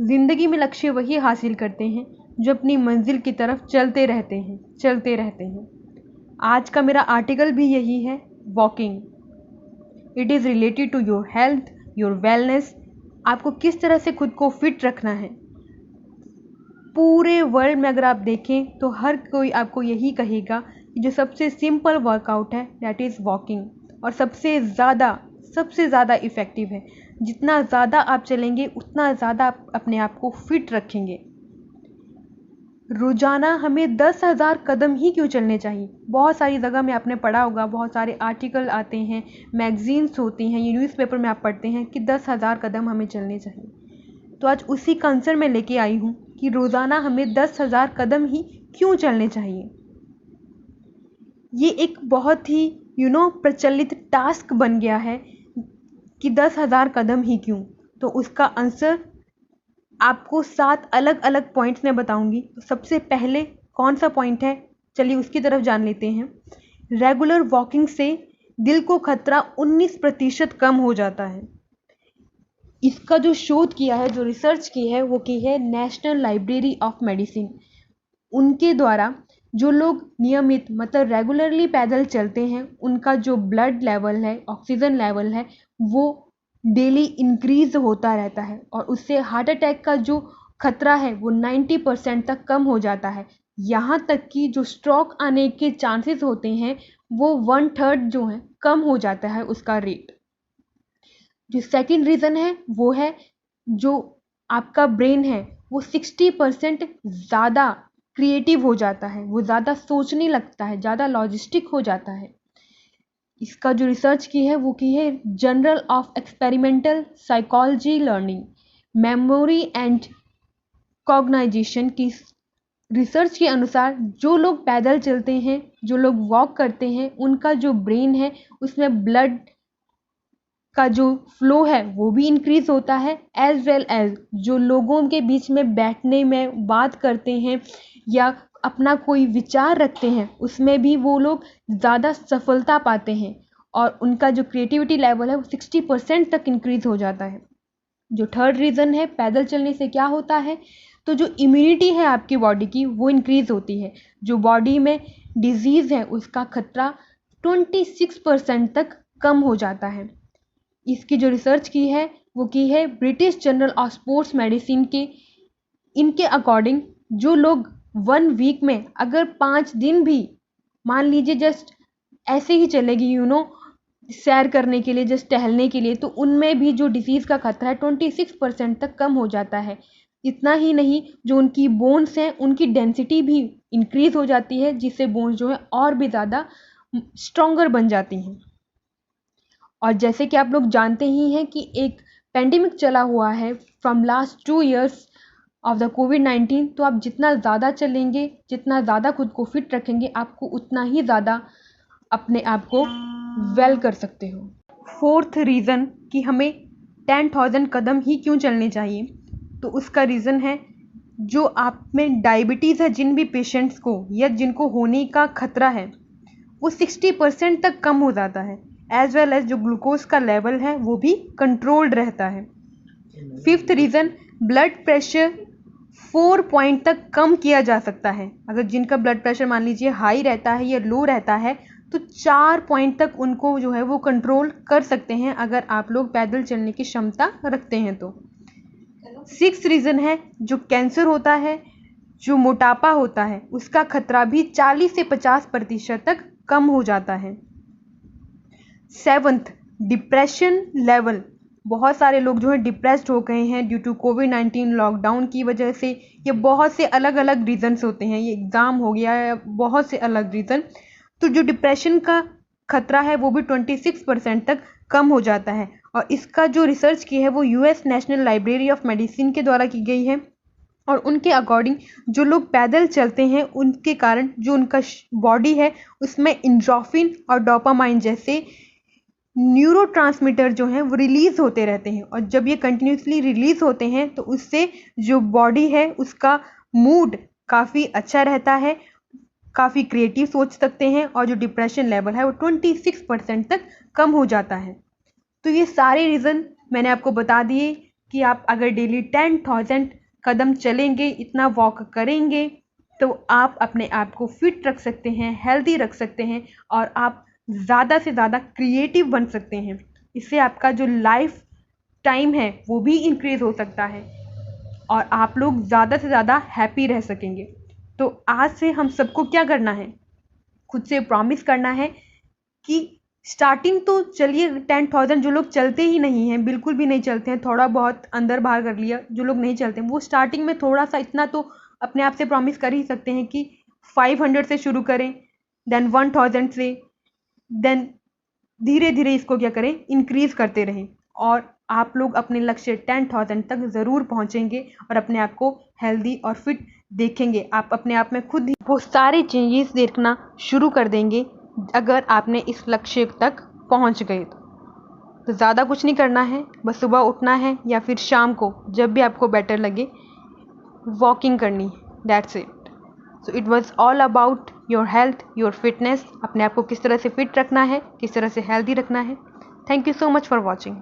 ज़िंदगी में लक्ष्य वही हासिल करते हैं जो अपनी मंजिल की तरफ चलते रहते हैं। आज का मेरा आर्टिकल भी यही है, walking. It is related to your health, your wellness. आपको किस तरह से खुद को फिट रखना है। पूरे वर्ल्ड में अगर आप देखें तो हर कोई आपको यही कहेगा कि जो सबसे सिंपल वर्कआउट है दैट इज़ वॉकिंग, और सबसे ज़्यादा इफ़ेक्टिव है। जितना ज़्यादा आप चलेंगे उतना ज़्यादा आप अपने आप को फिट रखेंगे। रोज़ाना हमें 10,000 कदम ही क्यों चलने चाहिए। बहुत सारी जगह में आपने पढ़ा होगा, बहुत सारे आर्टिकल आते हैं, मैगजीन्स होती हैं, ये न्यूज़पेपर में आप पढ़ते हैं कि 10,000 कदम हमें चलने चाहिए। तो आज उसी कंसर्न में लेके आई हूँ कि रोज़ाना हमें 10,000 कदम ही क्यों चलने चाहिए। ये एक बहुत ही प्रचलित टास्क बन गया है कि 10,000 कदम ही क्यों। तो उसका आंसर आपको 7 अलग अलग पॉइंट्स में बताऊंगी। तो सबसे पहले कौन सा पॉइंट है, चलिए उसकी तरफ जान लेते हैं। रेगुलर वॉकिंग से दिल को खतरा 19% कम हो जाता है। इसका जो शोध किया है, जो रिसर्च की है, वो की है नेशनल लाइब्रेरी ऑफ मेडिसिन। उनके द्वारा जो लोग नियमित मतलब रेगुलरली पैदल चलते हैं, उनका जो ब्लड लेवल है, ऑक्सीजन लेवल है, वो डेली इंक्रीज होता रहता है और उससे हार्ट अटैक का जो खतरा है वो 90% तक कम हो जाता है। यहाँ तक कि जो स्ट्रोक आने के चांसेस होते हैं वो 1/3 जो है कम हो जाता है उसका रेट। जो सेकंड रीज़न है वो है जो आपका ब्रेन है वो 60% ज़्यादा क्रिएटिव हो जाता है, वो ज़्यादा सोचने लगता है, ज़्यादा लॉजिस्टिक हो जाता है। इसका जो रिसर्च की है वो की है journal of experimental psychology learning, memory and cognition की रिसर्च के अनुसार जो लोग पैदल चलते हैं, जो लोग वॉक करते हैं, उनका जो ब्रेन है उसमें ब्लड का जो फ्लो है वो भी इंक्रीज होता है, एज वेल एज जो लोगों के बीच में बैठने में बात करते हैं या अपना कोई विचार रखते हैं उसमें भी वो लोग ज़्यादा सफलता पाते हैं और उनका जो क्रिएटिविटी लेवल है वो 60% तक इंक्रीज हो जाता है। जो थर्ड रीज़न है, पैदल चलने से क्या होता है, तो जो इम्यूनिटी है आपकी बॉडी की वो इंक्रीज होती है। जो बॉडी में डिजीज़ है उसका खतरा 26% तक कम हो जाता है। इसकी जो रिसर्च की है वो की है British journal of sports medicine के। इनके अकॉर्डिंग जो लोग 1 वीक में अगर 5 दिन भी मान लीजिए जस्ट ऐसे ही चलेगी सैर करने के लिए, जस्ट टहलने के लिए, तो उनमें भी जो डिजीज़ का खतरा है 26% तक कम हो जाता है। इतना ही नहीं, जो उनकी बोन्स हैं उनकी डेंसिटी भी इंक्रीज हो जाती है, जिससे बोन्स जो है और भी ज़्यादा स्ट्रॉन्गर बन जाती हैं। और जैसे कि आप लोग जानते ही हैं कि एक पेंडेमिक चला हुआ है from last 2 years of the कोविड-19। तो आप जितना ज़्यादा चलेंगे, जितना ज़्यादा खुद को फिट रखेंगे, आपको उतना ही ज़्यादा अपने आप को वेल कर सकते हो। फोर्थ रीज़न कि हमें 10,000 कदम ही क्यों चलने चाहिए, तो उसका रीज़न है जो आप में डायबिटीज़ है, जिन भी पेशेंट्स को या जिनको होने का खतरा है वो 60% तक कम हो जाता है, एज वेल एज जो ग्लूकोज का लेवल है वो भी कंट्रोल्ड रहता है। Fifth reason, blood pressure 4 point तक कम किया जा सकता है। अगर जिनका ब्लड प्रेशर मान लीजिए हाई रहता है या लो रहता है तो 4 पॉइंट तक उनको जो है वो कंट्रोल कर सकते हैं अगर आप लोग पैदल चलने की क्षमता रखते हैं तो। 6th रीज़न है जो कैंसर होता है, जो मोटापा होता है, उसका खतरा भी 40 से 50% तक कम हो जाता है। 7th, depression level. बहुत सारे लोग जो है डिप्रेस्ड हो गए हैं ड्यू टू कोविड-19 लॉकडाउन की वजह से। ये बहुत से अलग अलग रीज़न्स होते हैं, ये एग्ज़ाम हो गया या बहुत से अलग रीज़न। तो जो डिप्रेशन का खतरा है वो भी 26% तक कम हो जाता है। और इसका जो रिसर्च की है वो US national library of medicine के द्वारा की गई है। और उनके अकॉर्डिंग जो लोग पैदल चलते हैं उनके कारण जो उनका बॉडी है उसमें एंडोर्फिन और डोपामाइन जैसे न्यूरोट्रांसमीटर जो हैं वो रिलीज़ होते रहते हैं। और जब ये कंटिन्यूसली रिलीज़ होते हैं तो उससे जो बॉडी है उसका मूड काफ़ी अच्छा रहता है, काफ़ी क्रिएटिव सोच सकते हैं और जो डिप्रेशन लेवल है वो 26% तक कम हो जाता है। तो ये सारे रीज़न मैंने आपको बता दिए कि आप अगर डेली 10,000 कदम चलेंगे, इतना वॉक करेंगे, तो आप अपने आप को फिट रख सकते हैं, हेल्दी रख सकते हैं और आप ज़्यादा से ज़्यादा क्रिएटिव बन सकते हैं। इससे आपका जो लाइफ टाइम है वो भी इंक्रीज़ हो सकता है और आप लोग ज़्यादा से ज़्यादा हैप्पी रह सकेंगे। तो आज से हम सबको क्या करना है, खुद से प्रॉमिस करना है कि स्टार्टिंग तो चलिए 10,000, जो लोग चलते ही नहीं हैं, बिल्कुल भी नहीं चलते हैं, थोड़ा बहुत अंदर बाहर कर लिया, जो लोग नहीं चलते हैं वो स्टार्टिंग में थोड़ा सा इतना तो अपने आप से प्रॉमिस कर ही सकते हैं कि 500 से शुरू करें, देन 1000 से, देन धीरे धीरे इसको क्या करें, इंक्रीज करते रहें और आप लोग अपने लक्ष्य 10,000 तक ज़रूर पहुंचेंगे और अपने आप को हेल्दी और फिट देखेंगे। आप अपने आप में खुद ही वो सारे चेंजेस देखना शुरू कर देंगे अगर आपने इस लक्ष्य तक पहुंच गए तो ज़्यादा कुछ नहीं करना है, बस सुबह उठना है या फिर शाम को जब भी आपको बेटर लगे वॉकिंग करनी है, that's it. So it was all about your health, your fitness, अपने आप को किस तरह से फिट रखना है, किस तरह से हेल्दी रखना है। Thank you so much for watching.